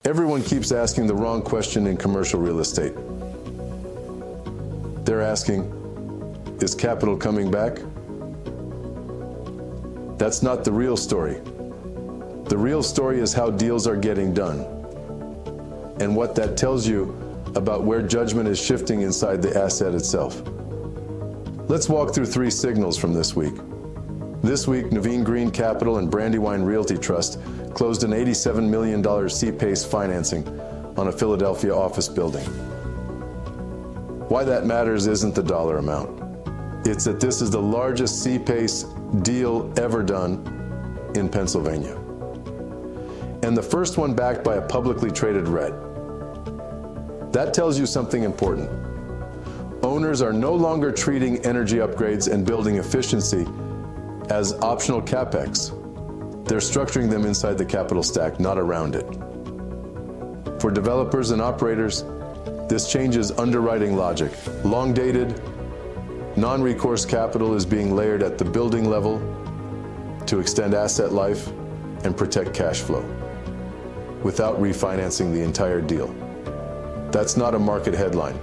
Everyone keeps asking the wrong question in commercial real estate. They're asking, is capital coming back? That's not the real story. The real story is how deals are getting done, and what that tells you about where judgment is shifting inside the asset itself. Let's walk through 3 signals from this week. This week, Naveen Green Capital and Brandywine Realty Trust closed an $87 million C-PACE financing on a Philadelphia office building. Why that matters isn't the dollar amount. It's that this is the largest C-PACE deal ever done in Pennsylvania, and the first one backed by a publicly traded REIT. That tells you something important. Owners are no longer treating energy upgrades and building efficiency as optional CapEx. They're structuring them inside the capital stack, not around it. For developers and operators, this changes underwriting logic. Long-dated, non-recourse capital is being layered at the building level to extend asset life and protect cash flow without refinancing the entire deal. That's not a market headline.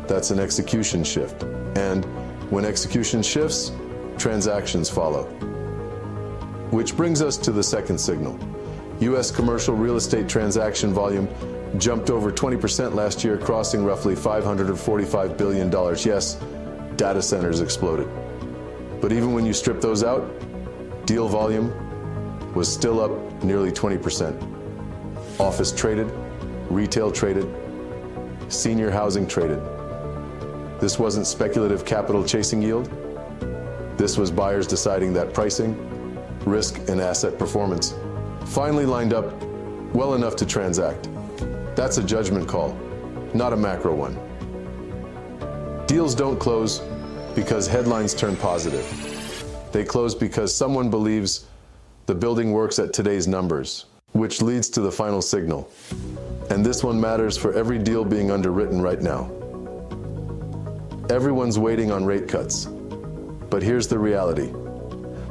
That's an execution shift. And when execution shifts, transactions follow. Which brings us to the second signal. U.S. commercial real estate transaction volume jumped over 20% last year, crossing roughly $545 billion. Yes, data centers exploded. But even when you strip those out, deal volume was still up nearly 20%. Office traded, retail traded, senior housing traded. This wasn't speculative capital chasing yield. This was buyers deciding that pricing, risk, and asset performance finally lined up well enough to transact. That's a judgment call, not a macro one. Deals don't close because headlines turn positive. They close because someone believes the building works at today's numbers, which leads to the final signal. And this one matters for every deal being underwritten right now. Everyone's waiting on rate cuts. But here's the reality.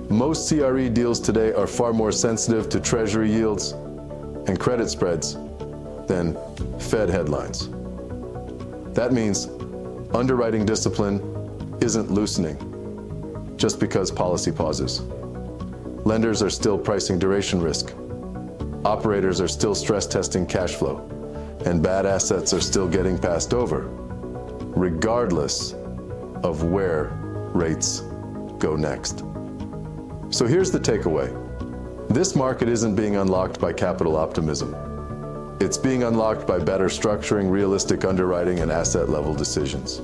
Most CRE deals today are far more sensitive to treasury yields and credit spreads than Fed headlines. That means underwriting discipline isn't loosening just because policy pauses. Lenders are still pricing duration risk. Operators are still stress testing cash flow, and bad assets are still getting passed over, regardless of where rates go next. So here's the takeaway. This market isn't being unlocked by capital optimism. It's being unlocked by better structuring, realistic underwriting, and asset-level decisions.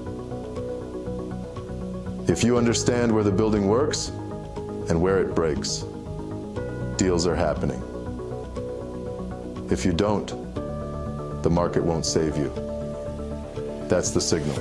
If you understand where the building works and where it breaks, deals are happening. If you don't, the market won't save you. That's the signal.